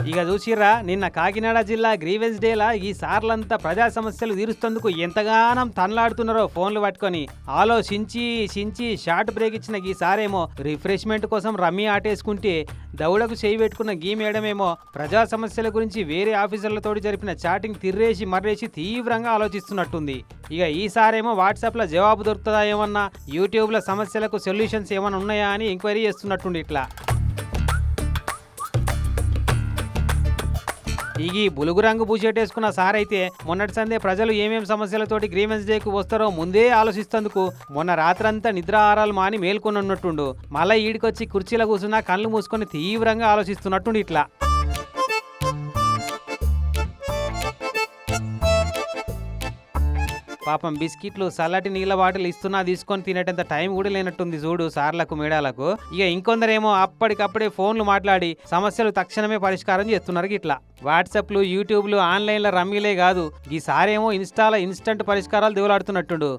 ఇక చూసిర్రా నిన్న కాకినాడ జిల్లా గ్రీవెన్స్ డేలా ఈ సార్లంతా ప్రజా సమస్యలు తీరుస్తందుకు ఎంతగానం తనలాడుతున్నారో ఫోన్లు పట్టుకొని ఆలోచించి షార్ట్ బ్రేక్ ఇచ్చిన ఈ సారేమో రిఫ్రెష్మెంట్ కోసం రమ్మీ ఆటేసుకుంటే దౌడకు చేయి పెట్టుకున్న గీ మేడమేమో ప్రజా సమస్యల గురించి వేరే ఆఫీసర్లతోటి జరిపిన చాటింగ్ తిర్రేసి మర్రేసి తీవ్రంగా ఆలోచిస్తున్నట్టుంది. ఇక ఈసారేమో వాట్సాప్లో జవాబు దొరుకుతుందా ఏమన్నా, యూట్యూబ్లో సమస్యలకు సొల్యూషన్స్ ఏమన్నా ఉన్నాయా అని ఎంక్వైరీ చేస్తున్నట్టుంది. ఇట్లా ఈ బులుగు రంగు బూషెట్ సార్ అయితే మొన్నటి సందే ప్రజలు ఏమేం సమస్యలతోటి గ్రీవెన్స్ డేకు వస్తారో ముందే ఆలోచిస్తందుకు మొన్న రాత్రంతా నిద్ర ఆరాలు మాని మేల్కొని ఉన్నట్టుండు. మళ్ళీ ఈడికొచ్చి కుర్చీలో కూర్చున్నా కళ్ళు మూసుకొని తీవ్రంగా ఆలోచిస్తున్నట్టుండు. ఇట్లా పాపం బిస్కెట్లు చల్లటి నీళ్ళ బాటిల్ ఇస్తున్నా తీసుకొని తినేటంత టైం కూడా లేనట్టుంది చూడు సార్లకు మేడాలకు. ఇక ఇంకొందరేమో అప్పటికప్పుడే ఫోన్లు మాట్లాడి సమస్యలు తక్షణమే పరిష్కారం చేస్తున్నారు. ఇట్లా వాట్సాప్లు యూట్యూబ్లు ఆన్లైన్ల రమ్మీలే కాదు, ఈసారేమో ఇన్స్టాల ఇన్స్టంట్ పరిష్కారాలు దేవులాడుతున్నట్టుండు.